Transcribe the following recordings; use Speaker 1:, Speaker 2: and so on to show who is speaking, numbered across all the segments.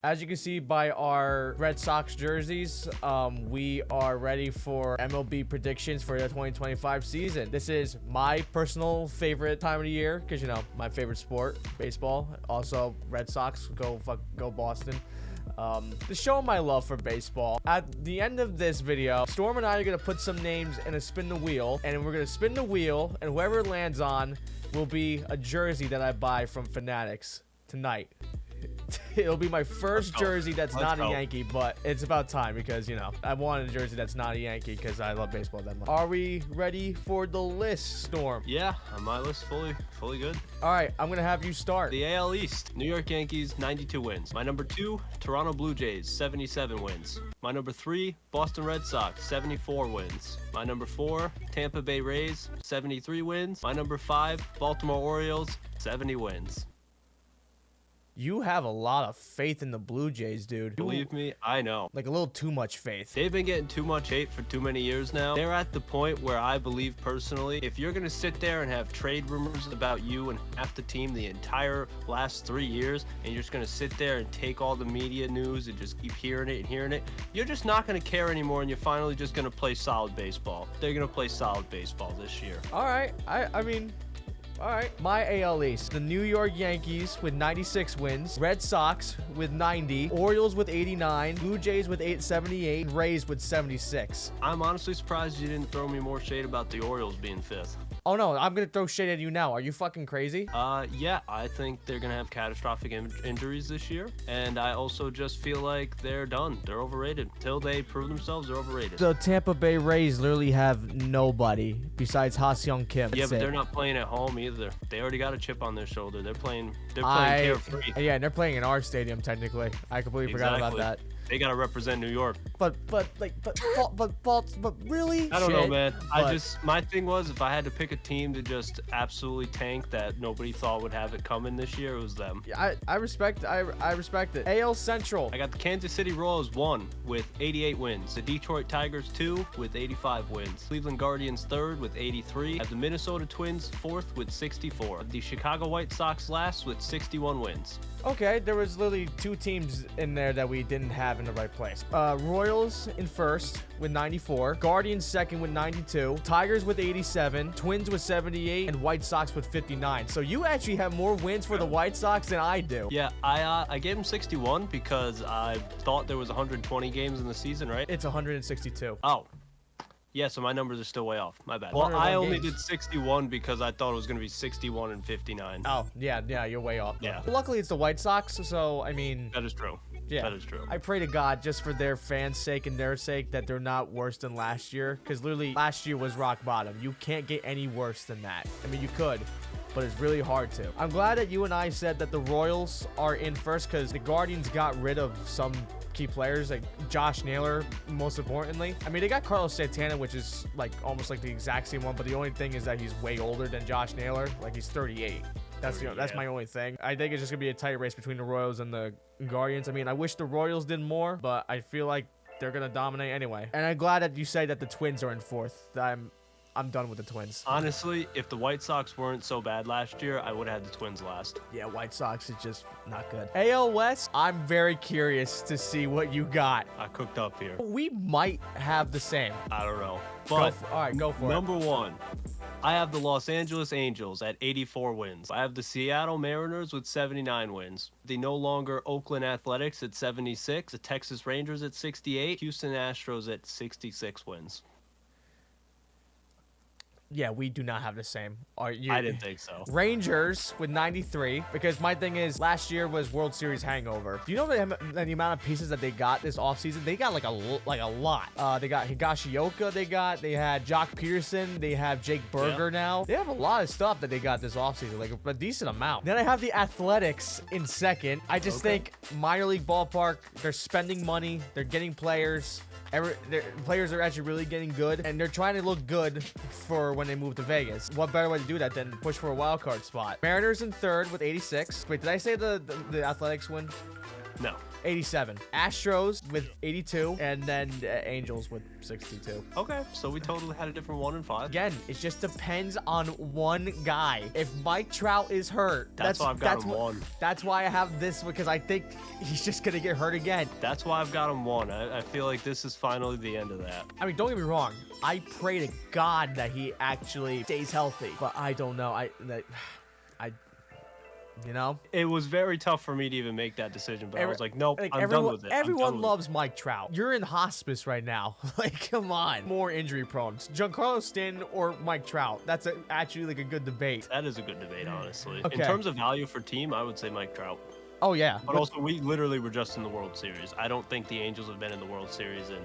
Speaker 1: As you can see by our Red Sox jerseys, we are ready for MLB predictions for the 2025 season. This is my personal favorite time of the year because, you know, my favorite sport, baseball. Also, Red Sox, go Boston. To show my love for baseball, at the end of this video, Storm and I are going to put some names in a spin the wheel, and we're going to spin the wheel, and whoever it lands on will be a jersey that I buy from Fanatics tonight. It'll be my first jersey that's not a Yankee, but it's about time because, you know, I wanted a jersey that's not a Yankee because I love baseball that much. Are we ready for the list, Storm?
Speaker 2: Yeah, on my list, fully good.
Speaker 1: All right, I'm going to have you start.
Speaker 2: The AL East, New York Yankees, 92 wins. My number 2, Toronto Blue Jays, 77 wins. My number 3, Boston Red Sox, 74 wins. My number 4, Tampa Bay Rays, 73 wins. My number 5, Baltimore Orioles, 70 wins.
Speaker 1: You have a lot of faith in the Blue Jays, dude.
Speaker 2: Believe me, I know.
Speaker 1: Like a little too much faith.
Speaker 2: They've been getting too much hate for too many years now. They're at the point where I believe personally, if you're going to sit there and have trade rumors about you and half the team the entire last 3 years, and you're just going to sit there and take all the media news and just keep hearing it, you're just not going to care anymore, and you're finally just going to play solid baseball. They're going to play solid baseball this year.
Speaker 1: All right. I mean... All right, my AL East, the New York Yankees with 96 wins, Red Sox with 90, Orioles with 89, Blue Jays with 78, and Rays with 76.
Speaker 2: I'm honestly surprised you didn't throw me more shade about the Orioles being 5th.
Speaker 1: Oh no, I'm gonna throw shade at you now. Are you fucking crazy?
Speaker 2: Yeah, I think they're gonna have catastrophic injuries this year, and I also just feel like they're done. They're overrated. Till they prove themselves, they're overrated.
Speaker 1: The Tampa Bay Rays literally have nobody besides Ha-Seong Kim.
Speaker 2: Yeah, but they're not playing at home either. They already got a chip on their shoulder. They're playing carefree.
Speaker 1: Yeah, and they're playing in our stadium technically. I completely forgot about that.
Speaker 2: They gotta represent New York.
Speaker 1: But really?
Speaker 2: I don't know, man. My thing was, if I had to pick a team to just absolutely tank that nobody thought would have it coming this year, it was them.
Speaker 1: Yeah, I respect it. AL Central.
Speaker 2: I got the Kansas City Royals 1 with 88 wins. The Detroit Tigers 2 with 85 wins. Cleveland Guardians 3rd with 83. I have the Minnesota Twins 4th with 64. The Chicago White Sox last with 61 wins.
Speaker 1: Okay, there was literally 2 teams in there that we didn't have in the right place. Royals in 1st with 94, Guardians 2nd with 92, Tigers with 87, Twins with 78, and White Sox with 59. So you actually have more wins for the White Sox than I do.
Speaker 2: Yeah, I gave them 61 because I thought there was 120 games in the season, right?
Speaker 1: It's 162.
Speaker 2: Oh. Yeah, so my numbers are still way off. My bad. Well, I only did 61 because I thought it was going to be 61 and 59.
Speaker 1: Oh, yeah, you're way off.
Speaker 2: Yeah.
Speaker 1: Luckily, it's the White Sox, so, I mean...
Speaker 2: That is true.
Speaker 1: Yeah,
Speaker 2: that is true.
Speaker 1: I pray to God, just for their fans' sake and their sake, that they're not worse than last year. Because literally, last year was rock bottom. You can't get any worse than that. I mean, you could, but it's really hard to. I'm glad that you and I said that the Royals are in first because the Guardians got rid of some key players, like Josh Naylor, most importantly. I mean, they got Carlos Santana, which is like almost like the exact same one, but the only thing is that he's way older than Josh Naylor. Like, he's 38. That's my only thing. I think it's just gonna be a tight race between the Royals and the Guardians. I mean, I wish the Royals did more, but I feel like they're gonna dominate anyway. And I'm glad that you say that the Twins are in 4th. I'm done with the Twins.
Speaker 2: Honestly, if the White Sox weren't so bad last year, I would have had the Twins last.
Speaker 1: Yeah, White Sox is just not good. AL West, I'm very curious to see what you got.
Speaker 2: I cooked up here.
Speaker 1: We might have the same.
Speaker 2: I don't know. But
Speaker 1: all right, go for it.
Speaker 2: Number 1. I have the Los Angeles Angels at 84 wins. I have the Seattle Mariners with 79 wins. The no longer Oakland Athletics at 76. The Texas Rangers at 68. Houston Astros at 66 wins.
Speaker 1: Yeah, we do not have the same.
Speaker 2: I didn't think so.
Speaker 1: Rangers with 93, because my thing is, last year was World Series hangover. Do you know the amount of pieces that they got this offseason? They got like a lot. They got Higashioka, they had Jock Peterson, they have Jake Berger now. They have a lot of stuff that they got this offseason, like a decent amount. Then I have the Athletics in 2nd. I just think minor league ballpark, they're spending money, they're getting players. Their players are actually really getting good, and they're trying to look good for when they move to Vegas. What better way to do that than push for a wild card spot? Mariners in 3rd with 86. Wait, did I say the Athletics win?
Speaker 2: No.
Speaker 1: 87. Astros with 82, and then Angels with 62.
Speaker 2: Okay, so we totally had a different 1 and 5.
Speaker 1: Again, it just depends on one guy. If Mike Trout is hurt,
Speaker 2: That's why I've got him 1.
Speaker 1: That's why I have this, because I think he's just gonna get hurt again.
Speaker 2: That's why I've got him 1. I feel like this is finally the end of that.
Speaker 1: I mean, don't get me wrong. I pray to God that he actually stays healthy, but I don't know. You know,
Speaker 2: it was very tough for me to even make that decision, but I was like, nope, I'm
Speaker 1: everyone,
Speaker 2: done with it.
Speaker 1: Everyone loves Mike Trout. You're in hospice right now. Like, come on. More injury prone. Giancarlo Stanton or Mike Trout. That's actually like a good debate.
Speaker 2: That is a good debate, honestly.
Speaker 1: Okay.
Speaker 2: In terms of value for team, I would say Mike Trout.
Speaker 1: Oh, yeah.
Speaker 2: But also, we literally were just in the World Series. I don't think the Angels have been in the World Series in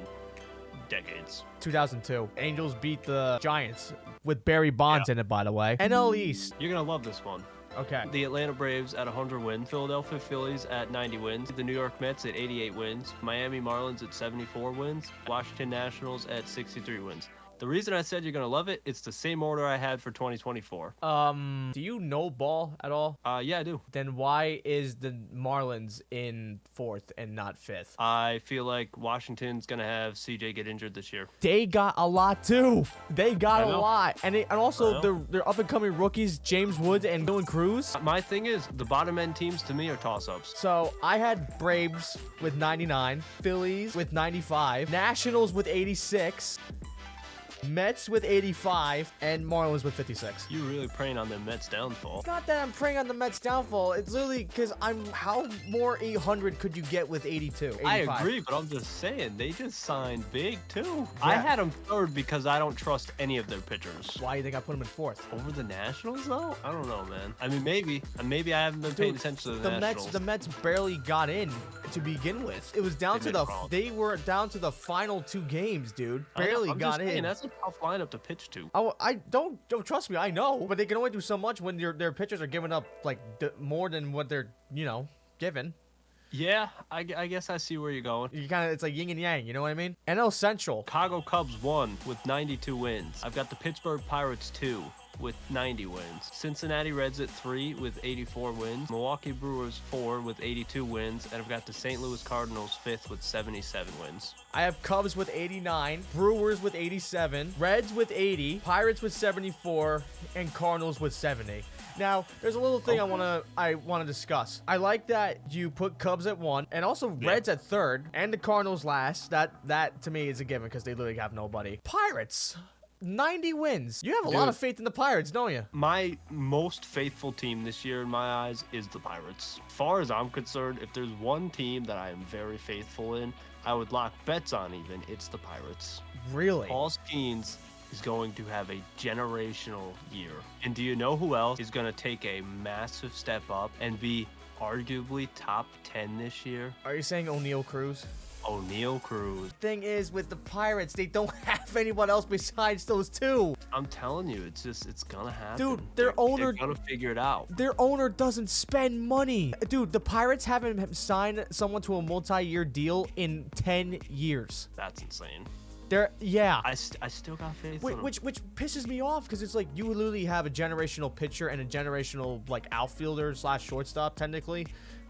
Speaker 2: decades.
Speaker 1: 2002. Angels beat the Giants with Barry Bonds in it, by the way. NL East.
Speaker 2: You're going to love this one.
Speaker 1: Okay.
Speaker 2: The Atlanta Braves at 100 wins, Philadelphia Phillies at 90 wins, the New York Mets at 88 wins, Miami Marlins at 74 wins, Washington Nationals at 63 wins. The reason I said you're going to love it, it's the same order I had for 2024.
Speaker 1: Do you know ball at all?
Speaker 2: Yeah, I do.
Speaker 1: Then why is the Marlins in 4th and not 5th?
Speaker 2: I feel like Washington's going to have CJ get injured this year.
Speaker 1: They got a lot too. They got a lot. And also their up-and-coming rookies, James Woods and Dylan Cruz.
Speaker 2: My thing is, the bottom-end teams to me are toss-ups.
Speaker 1: So I had Braves with 99, Phillies with 95, Nationals with 86, Mets with 85, and Marlins with 56.
Speaker 2: You're really preying on the Mets' downfall.
Speaker 1: It's not that I'm preying on the Mets' downfall. It's literally because how more 800 could you get with 82? 85?
Speaker 2: I agree, but I'm just saying, they just signed big, too. Yeah. I had them 3rd because I don't trust any of their pitchers.
Speaker 1: Why do you think I put them in 4th?
Speaker 2: Over the Nationals, though? I don't know, man. I mean, maybe I haven't been paying attention to the Nationals.
Speaker 1: The Mets barely got in to begin with. It was down they were down to the final 2 games, dude. Barely got in.
Speaker 2: That's a tough lineup to pitch to.
Speaker 1: I don't trust me. I know, but they can only do so much when their pitchers are giving up like more than what they're given.
Speaker 2: Yeah, I guess I see where you're going.
Speaker 1: It's like yin and yang, you know what I mean? NL Central.
Speaker 2: Chicago Cubs 1 with 92 wins. I've got the Pittsburgh Pirates 2 with 90 wins. Cincinnati Reds at 3 with 84 wins. Milwaukee Brewers 4 with 82 wins. And I've got the St. Louis Cardinals 5th with 77 wins.
Speaker 1: I have Cubs with 89, Brewers with 87, Reds with 80, Pirates with 74, and Cardinals with 70. Now, there's a little thing I want to discuss. I like that you put Cubs at 1 and also Reds at 3rd and the Cardinals last. That to me is a given because they literally have nobody. Pirates. 90 wins. You have a lot of faith in the Pirates, don't you?
Speaker 2: My most faithful team this year in my eyes is the Pirates. As far as I'm concerned, if there's one team that I am very faithful in, I would lock bets on even, it's the Pirates.
Speaker 1: Really?
Speaker 2: Paul Skeens is going to have a generational year. And do you know who else is going to take a massive step up and be arguably top 10 this year?
Speaker 1: Are you saying O'Neal Cruz?
Speaker 2: O'Neal Cruz.
Speaker 1: Thing is, with the Pirates, they don't have anyone else besides those 2.
Speaker 2: I'm telling you, it's gonna happen.
Speaker 1: Dude,
Speaker 2: they're gonna figure it out.
Speaker 1: Their owner doesn't spend money. Dude, the Pirates haven't signed someone to a multi-year deal in 10 years.
Speaker 2: That's insane.
Speaker 1: I
Speaker 2: still got faith in them.
Speaker 1: Which pisses me off because it's like you literally have a generational pitcher and a generational like outfielder / shortstop technically.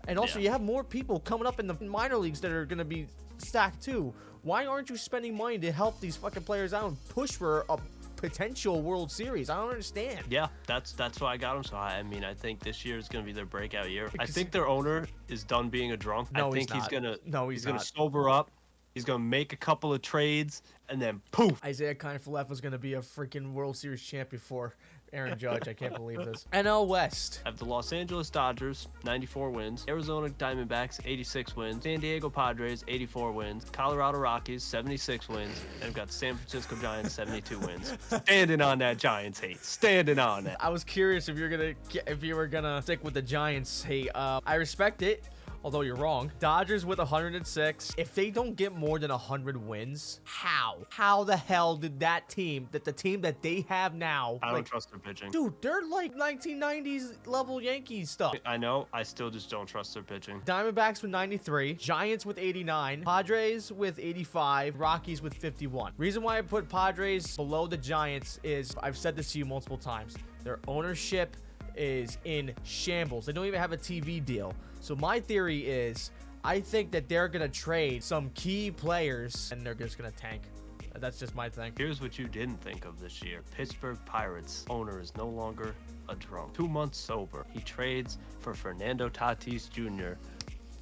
Speaker 1: And also you have more people coming up in the minor leagues that are going to be stacked too. Why aren't you spending money to help these fucking players out and push for a potential World Series? I don't understand.
Speaker 2: Yeah, that's why I got them. So I mean, I think this year is going to be their breakout year. I think their owner is done being a drunk.
Speaker 1: No,
Speaker 2: I think
Speaker 1: he's
Speaker 2: gonna
Speaker 1: he's
Speaker 2: gonna sober up. He's going to make a couple of trades, and then poof.
Speaker 1: Isaiah Kiner-Falefa was going to be a freaking World Series champion for Aaron Judge. I can't believe this. NL West.
Speaker 2: I have the Los Angeles Dodgers, 94 wins. Arizona Diamondbacks, 86 wins. San Diego Padres, 84 wins. Colorado Rockies, 76 wins. And I've got the San Francisco Giants, 72 wins. Standing on that Giants hate. Standing on it.
Speaker 1: I was curious if you were gonna stick with the Giants hate. I respect it. Although you're wrong. Dodgers with 106. If they don't get more than 100 wins, how the hell did the team that they have now?
Speaker 2: I don't trust their pitching.
Speaker 1: Dude, they're like 1990s level Yankees stuff.
Speaker 2: I know. I still just don't trust their pitching.
Speaker 1: Diamondbacks with 93. Giants with 89. Padres with 85. Rockies with 51. Reason why I put Padres below the Giants is, I've said this to you multiple times, their ownership is in shambles. They don't even have a TV deal. So my theory is I think that they're going to trade some key players and they're just going to tank. That's just my thing.
Speaker 2: Here's what you didn't think of this year. Pittsburgh Pirates owner is no longer a drunk. 2 months sober. He trades for Fernando Tatis Jr.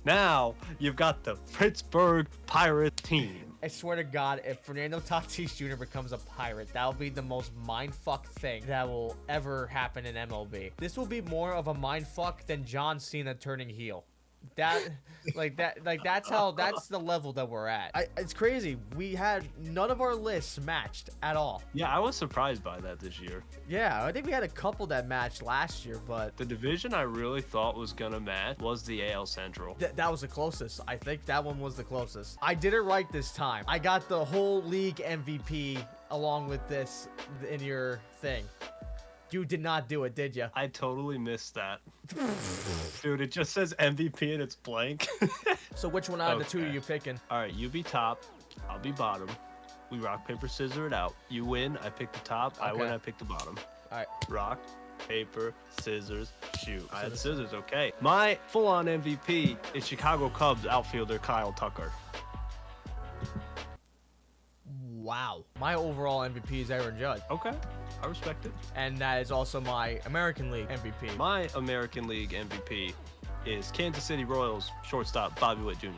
Speaker 2: Now you've got the Pittsburgh Pirates team.
Speaker 1: I swear to God, if Fernando Tatis Jr. becomes a Pirate, that'll be the most mindfuck thing that will ever happen in MLB. This will be more of a mindfuck than John Cena turning heel. That's the level that we're at. It's crazy. We had none of our lists matched at all.
Speaker 2: Yeah, I was surprised by that this year.
Speaker 1: Yeah, I think we had a couple that matched last year, but
Speaker 2: The division I really thought was gonna match was the AL Central.
Speaker 1: that was the closest. I think that one was the closest. I did it right this time. I got the whole league MVP along with this in your thing. You did not do it, did you?
Speaker 2: I totally missed that. Dude, it just says MVP and it's blank.
Speaker 1: So which one out of the two are
Speaker 2: Okay.
Speaker 1: you picking?
Speaker 2: All right, you be top, I'll be bottom. We rock, paper, scissors it out. You win, I pick the top. I win,
Speaker 1: Okay.
Speaker 2: I pick the bottom.
Speaker 1: All right.
Speaker 2: Rock, paper, scissors, shoot. I had scissors, okay. My full-on MVP is Chicago Cubs outfielder Kyle Tucker.
Speaker 1: Wow. My overall MVP is Aaron Judge,
Speaker 2: Okay, I respect it.
Speaker 1: and that is also my American League MVP.
Speaker 2: My American League MVP is Kansas City Royals shortstop Bobby Witt Jr.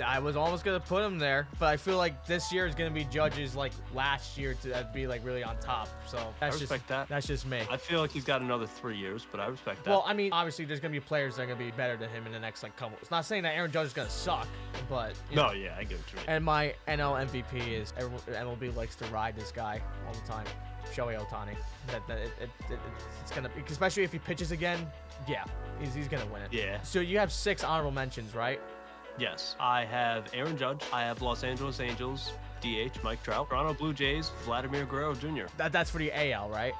Speaker 1: I was almost gonna put him there, but I feel like this year is gonna be Judge's like last year to be like really on top. So that's
Speaker 2: respect that.
Speaker 1: That's just me.
Speaker 2: I feel like he's got another 3 years, but I respect that.
Speaker 1: Well, I mean, obviously, there's gonna be players that are gonna be better than him in the next like couple. It's not saying that Aaron Judge is gonna suck, but you know.
Speaker 2: no, yeah, I get what you mean.
Speaker 1: And my NL MVP is MLB likes to ride this guy all the time, Shohei Ohtani. It's gonna, especially if he pitches again. Yeah, he's gonna win it.
Speaker 2: Yeah.
Speaker 1: So you have 6 honorable mentions, right?
Speaker 2: Yes, I have Aaron Judge. I have Los Angeles Angels, DH, Mike Trout. Toronto Blue Jays, Vladimir Guerrero Jr.
Speaker 1: That's for the AL, right?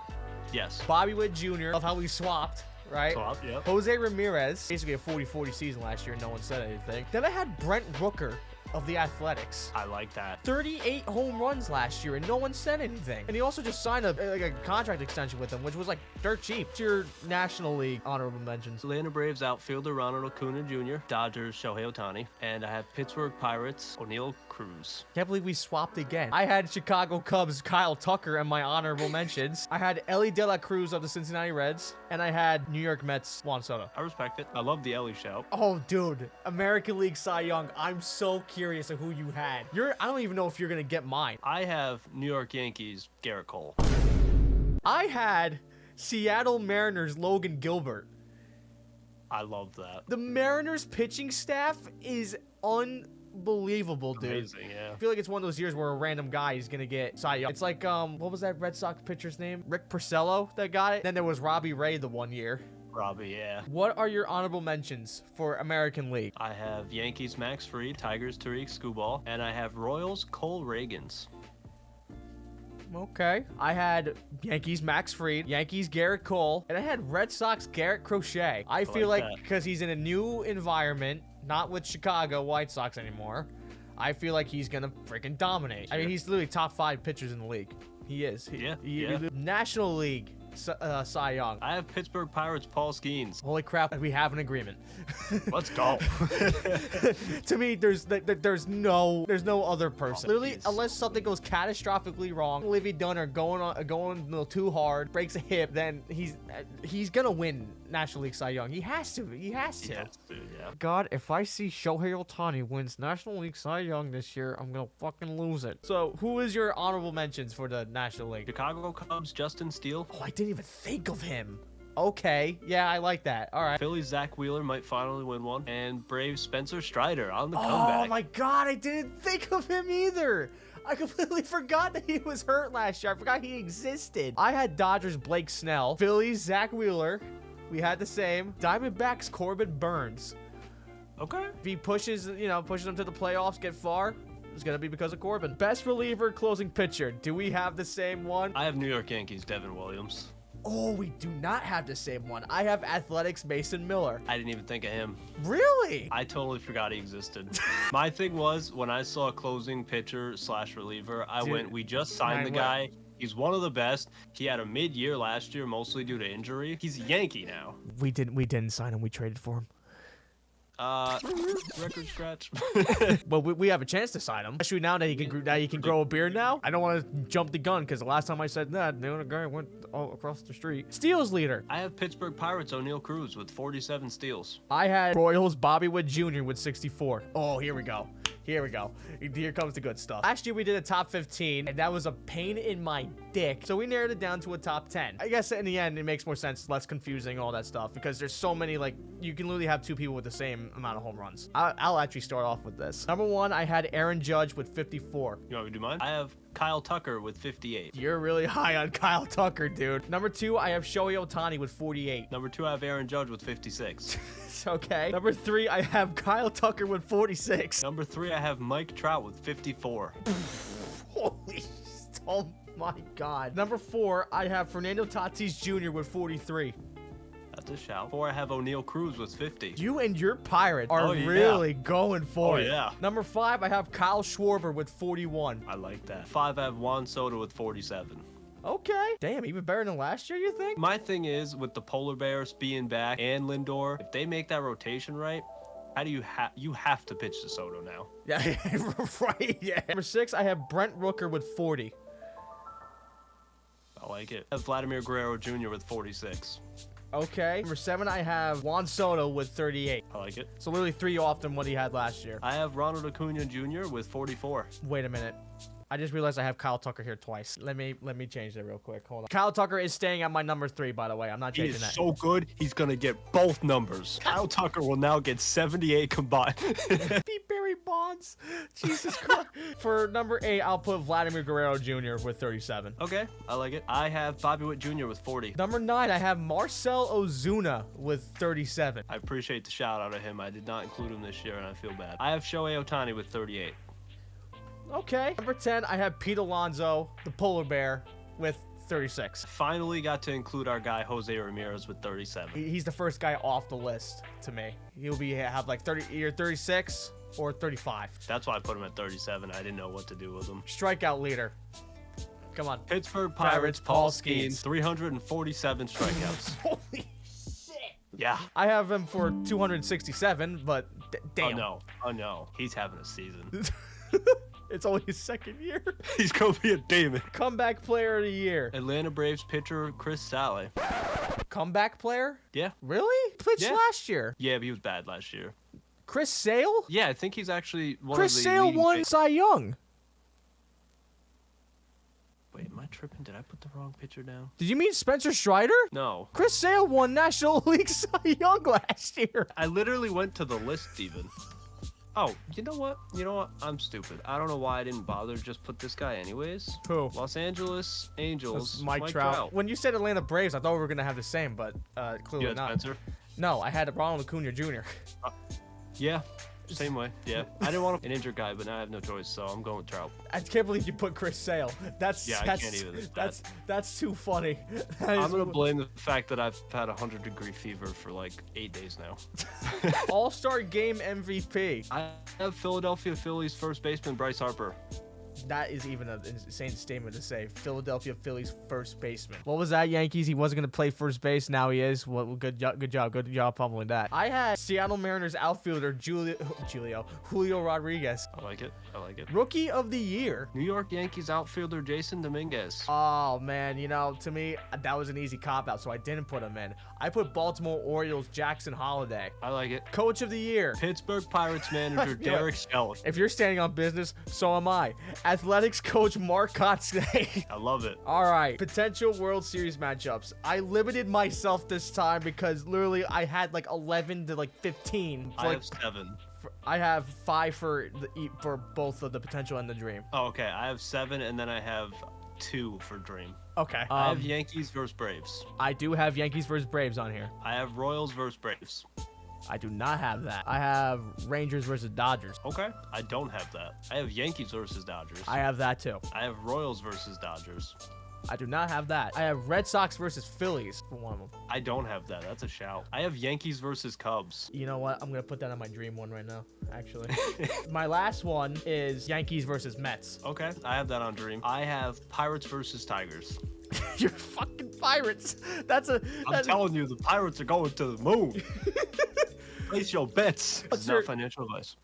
Speaker 2: Yes.
Speaker 1: Bobby Witt Jr. Love how we swapped, right?
Speaker 2: Swap, yep.
Speaker 1: Jose Ramirez, basically a 40-40 season last year. No one said anything. Then I had Brent Rooker of the Athletics.
Speaker 2: I like that.
Speaker 1: 38 home runs last year, and no one said anything. And he also just signed a contract extension with him, which was like dirt cheap. It's your National League honorable mentions.
Speaker 2: Atlanta Braves outfielder Ronald Acuna Jr., Dodgers Shohei Ohtani, and I have Pittsburgh Pirates O'Neal Cruz.
Speaker 1: Can't believe we swapped again. I had Chicago Cubs Kyle Tucker and my honorable mentions. I had Ellie De La Cruz of the Cincinnati Reds, and I had New York Mets Juan Soto.
Speaker 2: I respect it. I love the Ellie shout.
Speaker 1: Oh, dude, American League Cy Young. I'm so curious of who you had. I don't even know if you're gonna get mine.
Speaker 2: I have New York Yankees Garrett Cole.
Speaker 1: I had Seattle Mariners Logan Gilbert.
Speaker 2: I love that.
Speaker 1: The Mariners pitching staff is unbelievable, dude.
Speaker 2: Amazing, yeah.
Speaker 1: I feel like it's one of those years where a random guy is gonna get Cy Young. It's like what was that Red Sox pitcher's name? Rick Porcello that got it. Then there was Robbie Ray the one year.
Speaker 2: Robbie, yeah.
Speaker 1: What are your honorable mentions for American League?
Speaker 2: I have Yankees Max Fried, Tigers Tariq Skubal, and I have Royals Cole Reagans.
Speaker 1: Okay. I had Yankees Max Fried, Yankees Garrett Cole, and I had Red Sox Garrett Crochet. I feel
Speaker 2: like
Speaker 1: like
Speaker 2: that.
Speaker 1: because he's in a new environment, not with Chicago White Sox anymore, I feel like he's gonna freaking dominate. I mean, he's literally top 5 pitchers in the league. He is.
Speaker 2: Yeah.
Speaker 1: National League Cy Young.
Speaker 2: I have Pittsburgh Pirates Paul Skeens.
Speaker 1: Holy crap, we have an agreement.
Speaker 2: Let's go.
Speaker 1: To me, there's no other person. Literally,
Speaker 2: jeez.
Speaker 1: unless something goes catastrophically wrong, Livy Dunner going a little too hard, breaks a hip, then he's gonna win National League Cy Young. He has to.
Speaker 2: Yes, dude, yeah.
Speaker 1: God, if I see Shohei Ohtani wins National League Cy Young this year, I'm gonna fucking lose it. So, who is your honorable mentions for the National League?
Speaker 2: Chicago Cubs Justin Steele.
Speaker 1: Oh, I didn't even think of him. Okay, yeah, I like that. All right.
Speaker 2: Phillies Zach Wheeler might finally win one. And Braves Spencer Strider on the
Speaker 1: Oh
Speaker 2: comeback.
Speaker 1: my God, I didn't think of him either. I completely forgot that he was hurt last year. I forgot he existed. I had Dodgers Blake Snell, Phillies Zach Wheeler. We had the same. Diamondbacks Corbin Burns.
Speaker 2: Okay.
Speaker 1: If he pushes them to the playoffs, get far, it's gonna be because of Corbin. Best reliever, closing pitcher. Do we have the same one?
Speaker 2: I have New York Yankees Devin Williams.
Speaker 1: Oh, we do not have the same one. I have Athletics Mason Miller.
Speaker 2: I didn't even think of him.
Speaker 1: Really?
Speaker 2: I totally forgot he existed. My thing was, when I saw closing pitcher / reliever, I
Speaker 1: Dude,
Speaker 2: went, we just signed the guy. He's one of the best. He had a mid-year last year, mostly due to injury. He's a Yankee now.
Speaker 1: We didn't sign him. We traded for him.
Speaker 2: Record scratch.
Speaker 1: Well, we have a chance to sign him. Especially now that he can grow a beard now. I don't want to jump the gun because the last time I said that, the other guy went all across the street. Steals leader.
Speaker 2: I have Pittsburgh Pirates O'Neal Cruz with 47 steals.
Speaker 1: I had Royals Bobby Witt Jr. with 64. Oh, here we go. Here we go. Here comes the good stuff. Last year we did a top 15, and that was a pain in my dick. So we narrowed it down to a top 10. I guess in the end, it makes more sense, less confusing, all that stuff, because there's so many, like, you can literally have two people with the same amount of home runs. I'll actually start off with this. Number 1, I had Aaron Judge with 54.
Speaker 2: You want me to do mine? I have Kyle Tucker with 58.
Speaker 1: You're really high on Kyle Tucker, dude. Number 2, I have Shohei Ohtani with 48.
Speaker 2: Number 2, I have Aaron Judge with 56.
Speaker 1: Okay. Number 3, I have Kyle Tucker with 46.
Speaker 2: Number 3, I have Mike Trout with 54.
Speaker 1: Holy, oh my God. Number 4, I have Fernando Tatis Jr. with 43.
Speaker 2: That's a shout. 4, I have O'Neal Cruz with 50.
Speaker 1: You and your Pirates are
Speaker 2: Oh, yeah.
Speaker 1: really going for
Speaker 2: Oh,
Speaker 1: it.
Speaker 2: yeah.
Speaker 1: Number 5, I have Kyle Schwarber with 41.
Speaker 2: I like that. 5, I have Juan Soto with 47.
Speaker 1: Okay. Damn, even better than last year, you think?
Speaker 2: My thing is, with the Polar Bears being back and Lindor, if they make that rotation right, how do you have to pitch to Soto now?
Speaker 1: Yeah, right. Yeah. Number 6, I have Brent Rooker with 40.
Speaker 2: I like it. I have Vladimir Guerrero Jr. with 46.
Speaker 1: Okay. Number 7, I have Juan Soto with 38.
Speaker 2: I like it.
Speaker 1: So literally 3 off than what he had last year.
Speaker 2: I have Ronald Acuna Jr. with 44.
Speaker 1: Wait a minute. I just realized I have Kyle Tucker here twice. Let me change that real quick. Hold on. Kyle Tucker is staying at my number 3, by the way. I'm not
Speaker 2: He
Speaker 1: changing
Speaker 2: is
Speaker 1: that.
Speaker 2: so good, he's going to get both numbers. Kyle Tucker will now get 78 combined.
Speaker 1: Beat Barry Bonds. Jesus Christ. For number 8, I'll put Vladimir Guerrero Jr. with 37.
Speaker 2: Okay, I like it. I have Bobby Witt Jr. with 40.
Speaker 1: Number 9, I have Marcell Ozuna with 37.
Speaker 2: I appreciate the shout out of him. I did not include him this year, and I feel bad. I have Shohei Ohtani with 38.
Speaker 1: Okay. Number 10, I have Pete Alonso, the polar bear, with 36.
Speaker 2: Finally got to include our guy Jose Ramirez with 37.
Speaker 1: He's the first guy off the list to me. He'll have like 36 or 35.
Speaker 2: That's why I put him at 37. I didn't know what to do with him.
Speaker 1: Strikeout leader. Come on.
Speaker 2: Pittsburgh
Speaker 1: Pirates,
Speaker 2: Pirates,
Speaker 1: Paul
Speaker 2: Paul
Speaker 1: Skeens.
Speaker 2: Skeens, 347 strikeouts.
Speaker 1: Holy shit.
Speaker 2: Yeah.
Speaker 1: I have him for 267, but damn.
Speaker 2: Oh no. He's having a season.
Speaker 1: It's only his second year.
Speaker 2: He's going to be a demon.
Speaker 1: Comeback player of the year.
Speaker 2: Atlanta Braves pitcher Chris Sale.
Speaker 1: Comeback player?
Speaker 2: Yeah.
Speaker 1: Really? Pitched
Speaker 2: Yeah.
Speaker 1: last year.
Speaker 2: Yeah, but he was bad last year.
Speaker 1: Chris Sale?
Speaker 2: Yeah, I think he's actually one
Speaker 1: Chris
Speaker 2: of the
Speaker 1: Sale
Speaker 2: leading
Speaker 1: won Cy Young.
Speaker 2: Wait, am I tripping? Did I put the wrong pitcher down?
Speaker 1: Did you mean Spencer Strider?
Speaker 2: No.
Speaker 1: Chris Sale won National League Cy Young last year.
Speaker 2: I literally went to the list even. Oh, you know what? I'm stupid. I don't know why I didn't bother to just put this guy anyways.
Speaker 1: Who?
Speaker 2: Los Angeles Angels.
Speaker 1: That's Mike Trout. When you said Atlanta Braves, I thought we were going to have the same, but clearly
Speaker 2: You had
Speaker 1: not.
Speaker 2: Spencer?
Speaker 1: No, I had Ronald Acuna Jr.
Speaker 2: Yeah, same way. Yeah. I didn't want an injured guy, but now I have no choice, so I'm going with Trout.
Speaker 1: I can't believe you put Chris Sale.
Speaker 2: Yeah, I can't either.
Speaker 1: That's too funny.
Speaker 2: I'm going to blame the fact that I've had 100-degree fever for like 8 days now.
Speaker 1: All-Star Game MVP.
Speaker 2: I have Philadelphia Phillies first baseman Bryce Harper.
Speaker 1: That is even an insane statement to say. Philadelphia Phillies first baseman. What was that, Yankees? He wasn't going to play first base. Now he is. Well, good job pummeling that. I had Seattle Mariners outfielder Julio Rodriguez.
Speaker 2: I like it.
Speaker 1: Rookie of the year.
Speaker 2: New York Yankees outfielder Jason Dominguez.
Speaker 1: Oh, man. To me, that was an easy cop-out, so I didn't put him in. I put Baltimore Orioles Jackson Holiday.
Speaker 2: I like it.
Speaker 1: Coach of the year.
Speaker 2: Pittsburgh Pirates manager Derek Schellek.
Speaker 1: If you're standing on business, so am I. Athletics coach Mark Kotsay.
Speaker 2: I love it.
Speaker 1: All right, potential World Series matchups. I limited myself this time because literally I had like 11 to like 15.
Speaker 2: I have 7.
Speaker 1: I have 5 for both of the potential and the dream.
Speaker 2: Oh, okay. I have 7, and then I have 2 for dream.
Speaker 1: Okay.
Speaker 2: I have Yankees versus Braves.
Speaker 1: I do have Yankees versus Braves on here.
Speaker 2: I have Royals versus Braves.
Speaker 1: I do not have that. I have Rangers versus Dodgers.
Speaker 2: Okay. I don't have that. I have Yankees versus Dodgers.
Speaker 1: I have that too.
Speaker 2: I have Royals versus Dodgers.
Speaker 1: I do not have that. I have Red Sox versus Phillies for one of them.
Speaker 2: I don't have that. That's a shout. I have Yankees versus Cubs.
Speaker 1: You know what? I'm going to put that on my dream one right now, actually. My last one is Yankees versus Mets.
Speaker 2: Okay. I have that on dream. I have Pirates versus Tigers.
Speaker 1: You're fucking Pirates. I'm
Speaker 2: telling you, the Pirates are going to the moon. Place your bets.
Speaker 1: What's
Speaker 2: It's
Speaker 1: your-
Speaker 2: not financial advice.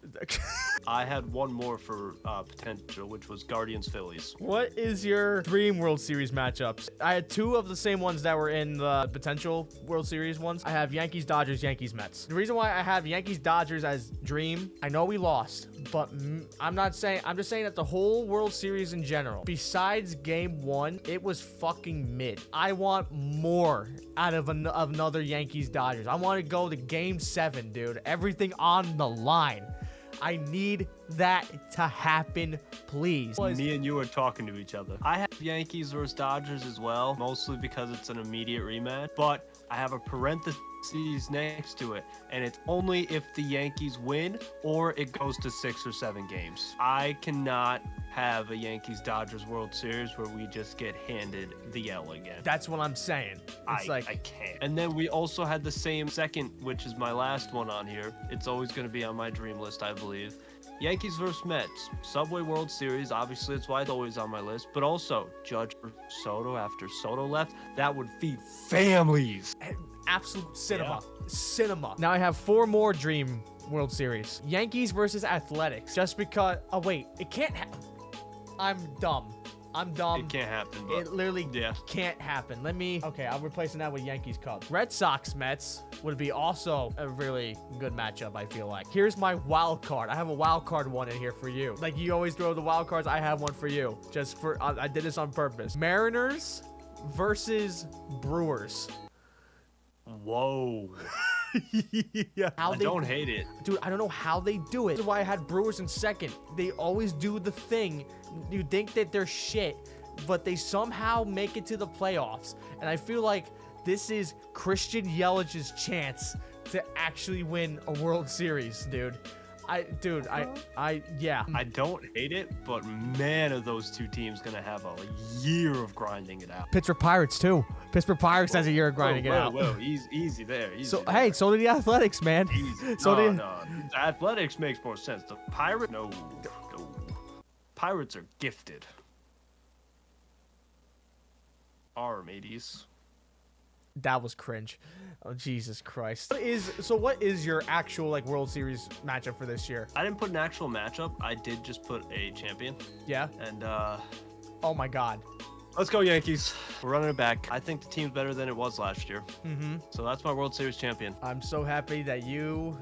Speaker 2: I had one more for potential, which was Guardians Phillies.
Speaker 1: What is your dream World Series matchups? I had two of the same ones that were in the potential World Series ones. I have Yankees, Dodgers, Yankees, Mets. The reason why I have Yankees, Dodgers as dream, I know we lost, but I'm just saying that the whole World Series in general, besides game one, it was fucking mid. I want more out of another Yankees, Dodgers. I want to go to game 7, dude. Everything on the line. I need that to happen, please.
Speaker 2: Me and you are talking to each other. I have Yankees versus Dodgers as well, mostly because it's an immediate rematch, but I have a parenthesis next to it, and it's only if the Yankees win or it goes to 6 or 7 games. I cannot have a Yankees-Dodgers World Series where we just get handed the L again.
Speaker 1: That's what I'm saying. It's
Speaker 2: I can't. And then we also had the same second, which is my last one on here. It's always going to be on my dream list, I believe. Yankees versus Mets. Subway World Series, obviously that's why it's always on my list. But also, Judge versus Soto after Soto left. That would feed families.
Speaker 1: Absolute cinema. Now I have 4 more dream World Series. Yankees versus Athletics. Just because, oh wait, it can't I'm dumb.
Speaker 2: It can't happen. But
Speaker 1: It literally
Speaker 2: yeah.
Speaker 1: can't happen. Okay, I'm replacing that with Yankees Cubs. Red Sox Mets would be also a really good matchup, I feel like. Here's my wild card. I have a wild card one in here for you. Like you always throw the wild cards, I have one for you. Just for, I did this on purpose. Mariners versus Brewers.
Speaker 2: Whoa.
Speaker 1: Yeah.
Speaker 2: I don't hate it.
Speaker 1: Dude, I don't know how they do it. This is why I had Brewers in second. They always do the thing. You think that they're shit, but they somehow make it to the playoffs. And I feel like this is Christian Yelich's chance to actually win a World Series, dude. Yeah.
Speaker 2: I don't hate it, but man, are those two teams gonna have a year of grinding it out.
Speaker 1: Pittsburgh Pirates too. Pittsburgh Pirates has a year of grinding it out.
Speaker 2: Whoa, easy there.
Speaker 1: So hey, so do the Athletics, man.
Speaker 2: Easy.
Speaker 1: So
Speaker 2: No. The Athletics makes more sense. The Pirates, no. Pirates are gifted. mateys.
Speaker 1: That was cringe. Oh, Jesus Christ. What is your actual like World Series matchup for this year?
Speaker 2: I didn't put an actual matchup. I did just put a champion.
Speaker 1: Yeah.
Speaker 2: And
Speaker 1: oh my God.
Speaker 2: Let's go Yankees. We're running it back. I think the team's better than it was last year.
Speaker 1: Mm-hmm.
Speaker 2: So that's my World Series champion.
Speaker 1: I'm so happy that you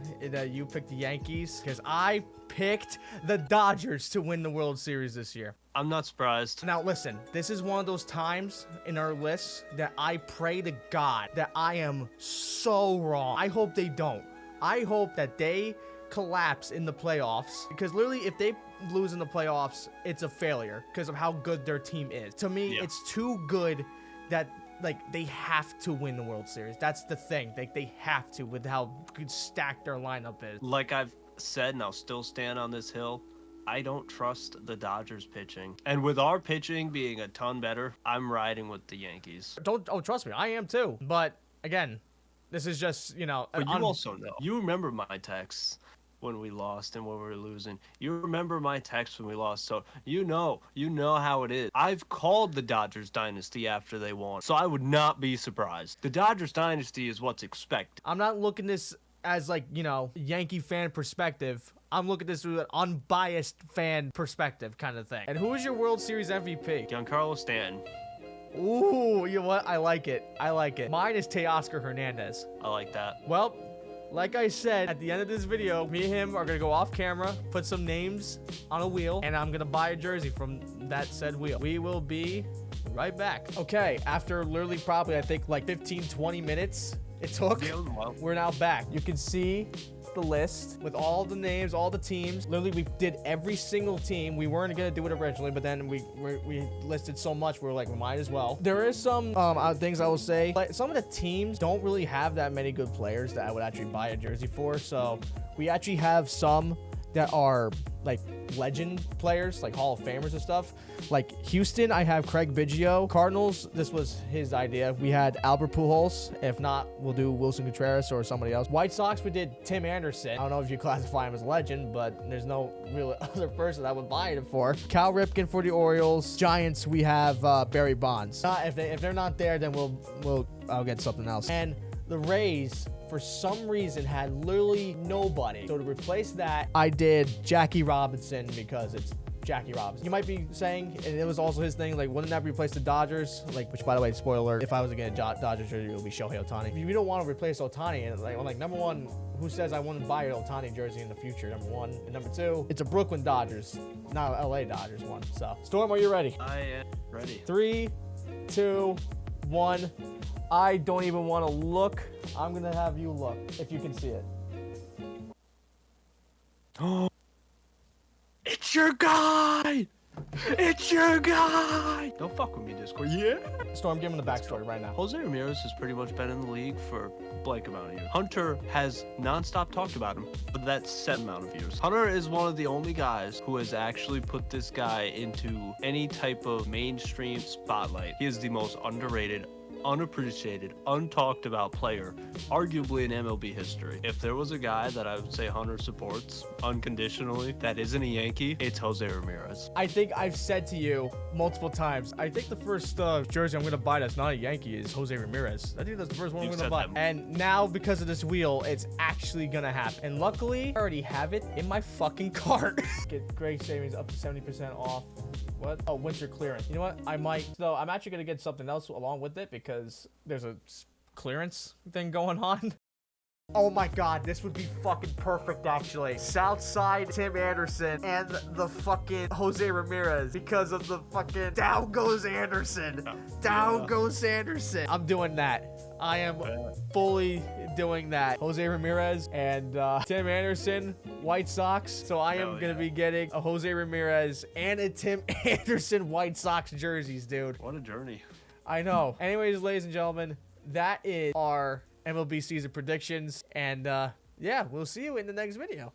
Speaker 1: picked the Yankees because I picked the Dodgers to win the World Series this year.
Speaker 2: I'm not surprised.
Speaker 1: Now listen, this is one of those times in our list that I pray to God that I am so wrong. I hope they don't. I hope that they collapse in the playoffs because literally if they lose in the playoffs, it's a failure because of how good their team is. To me, It's too good that like they have to win the World Series. That's the thing. Like they have to with how good stacked their lineup is.
Speaker 2: Like I've said, and I'll still stand on this hill, I don't trust the Dodgers pitching. And with our pitching being a ton better, I'm riding with the Yankees.
Speaker 1: Trust me, I am too. But again, this is just,
Speaker 2: But you also know. You remember my texts when we lost and when we were losing. You remember my text when we lost. So you know how it is. I've called the Dodgers dynasty after they won. So I would not be surprised. The Dodgers dynasty is what's expected.
Speaker 1: I'm not looking this as like, Yankee fan perspective. I'm looking at this through an unbiased fan perspective kind of thing. And who is your World Series MVP?
Speaker 2: Giancarlo Stanton.
Speaker 1: Ooh, you know what? I like it. Mine is Teoscar Hernandez.
Speaker 2: I like that.
Speaker 1: Well, like I said, at the end of this video, me and him are going to go off camera, put some names on a wheel, and I'm going to buy a jersey from that said wheel. We will be right back. Okay, after literally probably, I think, like 15, 20 minutes it took, we're now back. You can see the list with all the names, all the teams. Literally, we did every single team. We weren't gonna do it originally, but then we listed so much, we were like, we might as well. There is some things I will say. Like some of the teams don't really have that many good players that I would actually buy a jersey for. So we actually have some that are like legend players, like Hall of Famers and stuff. Like Houston, I have Craig Biggio. Cardinals, this was his idea. We had Albert Pujols. If not, we'll do Wilson Contreras or somebody else. White Sox, we did Tim Anderson. I don't know if you classify him as a legend, but there's no real other person I would buy it for. Cal Ripken for the Orioles. Giants, we have Barry Bonds. If they're not there, then I'll get something else. And the Rays, for some reason had literally nobody. So to replace that, I did Jackie Robinson because it's Jackie Robinson. You might be saying, and it was also his thing, like, wouldn't that replace the Dodgers? Like, which, by the way, spoiler alert, if I was to get a Dodgers jersey, it would be Shohei Ohtani. If you don't want to replace Ohtani, and like, number one, who says I want to buy an Ohtani jersey in the future? Number one. And number two, it's a Brooklyn Dodgers, not a LA Dodgers one. So, Storm, are you ready?
Speaker 2: I am ready.
Speaker 1: 3, 2, 1. I don't even want to look. I'm going to have you look, if you can see it.
Speaker 2: It's your guy! It's your guy! Don't fuck with me, Discord. Yeah?
Speaker 1: Storm, give him the backstory right now.
Speaker 2: Jose Ramirez has pretty much been in the league for blank amount of years. Hunter has nonstop talked about him for that set amount of years. Hunter is one of the only guys who has actually put this guy into any type of mainstream spotlight. He is the most underrated, unappreciated, untalked about player, arguably in MLB history. If there was a guy that I would say Hunter supports unconditionally that isn't a Yankee, it's Jose Ramirez.
Speaker 1: I think I've said to you multiple times, I think the first jersey I'm going to buy that's not a Yankee is Jose Ramirez. I think that's the first one I'm
Speaker 2: You've
Speaker 1: going to buy.
Speaker 2: said that.
Speaker 1: And now, because of this wheel, it's actually going to happen. And luckily, I already have it in my fucking cart. Get great savings up to 70% off. What? Oh, winter clearance. You know what? I might. So I'm actually going to get something else along with it because there's a clearance thing going on. Oh my god, this would be fucking perfect actually. Southside Tim Anderson and the fucking Jose Ramirez because of the fucking down goes Anderson. Down goes Anderson. I'm doing that. I am fully doing that. Jose Ramirez and Tim Anderson, White Sox. So I am going to be getting a Jose Ramirez and a Tim Anderson White Sox jerseys, dude.
Speaker 2: What a journey.
Speaker 1: I know. Anyways, ladies and gentlemen, that is our MLB season predictions. And yeah, we'll see you in the next video.